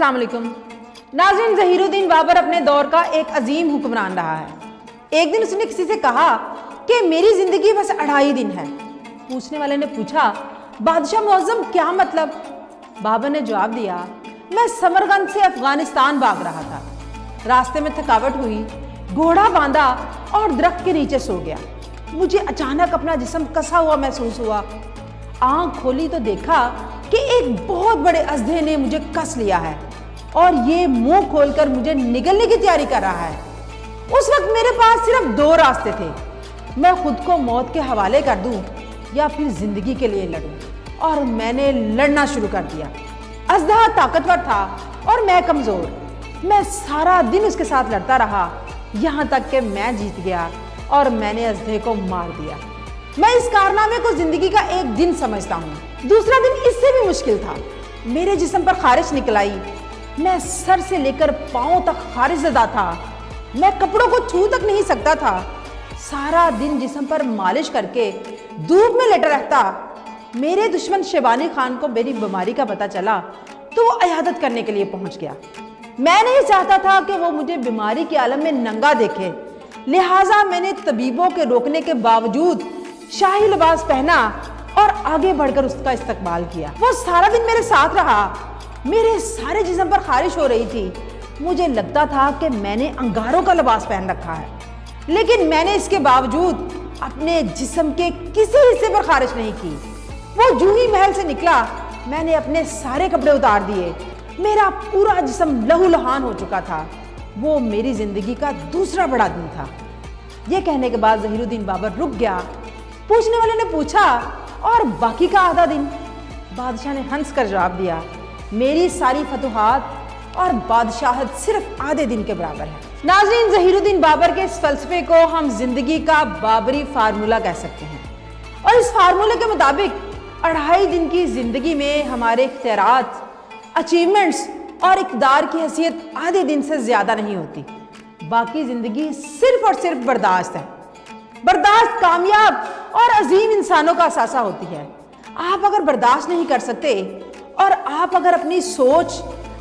अस्सलाम वालेकुम नाज़रीन, ज़हीरुद्दीन बाबर अपने दौर का एक अजीम हुक्मरान रहा है। एक दिन उसने किसी से कहा कि मेरी ज़िंदगी बस 2.5 दिन है। पूछने वाले ने पूछा, बादशाह मुअज़्ज़म क्या मतलब? बाबर ने जवाब दिया, मैं समरकंद से अफ़गानिस्तान भाग रहा था। रास्ते में थकावट हुई, घोड़ा बांधा और दरख्त के नीचे सो गया। मुझे अचानक अपना जिस्म कसा हुआ महसूस हुआ। आँख खोली तो देखा कि एक बहुत बड़े अजदे ने मुझे कस लिया है और ये मुंह खोलकर मुझे निगलने की तैयारी कर रहा है। उस वक्त मेरे पास सिर्फ 2 रास्ते थे, मैं खुद को मौत के हवाले कर दूं या फिर जिंदगी के लिए लड़ूं, और मैंने लड़ना शुरू कर दिया। अजदा ताकतवर था और मैं कमजोर। मैं सारा दिन उसके साथ लड़ता रहा, यहाँ तक कि मैं जीत गया और मैंने अजदे को मार दिया। मैं इस कारनामे को जिंदगी का एक दिन समझता हूँ। दूसरा दिन इससे भी मुश्किल था। मेरे जिस्म पर खारिश निकल आई। मैं सर से लेकर पांव तक खारिश ज़दा था। मैं कपड़ों को छू तक नहीं सकता था। सारा दिन जिस्म पर मालिश करके धूप में लेटा रहता। मेरे दुश्मन शेबानी खान को मेरी बीमारी का पता चला तो वो इयादत करने के लिए पहुंच गया। मैं नहीं चाहता था कि वो मुझे बीमारी के आलम में नंगा देखे, लिहाजा मैंने तबीबों के रोकने के बावजूद शाही लिबास पहना और आगे बढ़कर उसका इस्तकबाल किया। वो सारा दिन मेरे साथ रहा। मेरे सारे जिस्म पर खारिश हो रही थी। मुझे लगता था कि मैंने अंगारों का लिबास पहन रखा है, लेकिन मैंने इसके बावजूद अपने जिस्म के किसी हिस्से पर खारिश नहीं की। वो जूं ही महल से निकला, मैंने अपने सारे कपड़े उतार दिए। मेरा पूरा जिस्म लहूलुहान हो चुका था। वो मेरी जिंदगी का दूसरा बड़ा दिन था। ये कहने के बाद ज़हीरुद्दीन बाबर रुक गया। पूछने वाले ने पूछा, और बाकी का आधा दिन? बादशाह ने हंस कर जवाब दिया, मेरी सारी फतुहात और बादशाहत सिर्फ आधे दिन के बराबर है। नाज़रीन, ज़हीरुद्दीन बाबर के इस फलसफे को हम जिंदगी का बाबरी फार्मूला कह सकते हैं, और इस फार्मूले के मुताबिक 2.5 दिन की जिंदगी में हमारे इख्तियारात, अचीवमेंट्स और इक़्तिदार की हैसियत आधे दिन से ज़्यादा नहीं होती। बाकी ज़िंदगी सिर्फ और सिर्फ बर्दाश्त है। बर्दाश्त कामयाब और अजीम इंसानों का असासा होती है। आप अगर बर्दाश्त नहीं कर सकते और आप अगर अपनी सोच,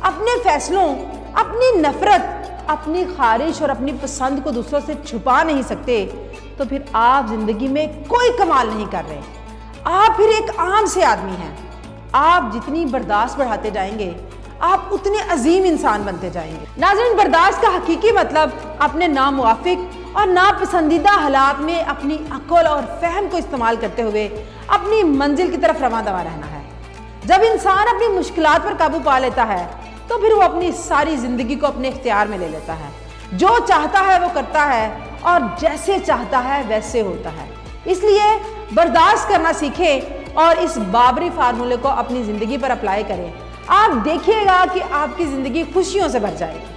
अपने फैसलों, अपनी नफरत, अपनी खारिश और अपनी पसंद को दूसरों से छुपा नहीं सकते, तो फिर आप जिंदगी में कोई कमाल नहीं कर रहे। आप फिर एक आम से आदमी हैं। आप जितनी बर्दाश्त बढ़ाते जाएंगे, आप उतने अजीम इंसान बनते जाएंगे। नाज़रीन, बर्दाश्त का हकीकी मतलब अपने नामुवाफिक और नापसंदीदा हालात में अपनी अक्ल और फहम को इस्तेमाल करते हुए अपनी मंजिल की तरफ रवां दवा रहना है। जब इंसान अपनी मुश्किलात पर काबू पा लेता है तो फिर वो अपनी सारी जिंदगी को अपने इख्तियार में ले लेता है। जो चाहता है वो करता है और जैसे चाहता है वैसे होता है। इसलिए बर्दाश्त करना सीखें और इस बाबरी फार्मूले को अपनी जिंदगी पर अप्लाई करें। आप देखिएगा कि आपकी जिंदगी खुशियों से भर जाएगी।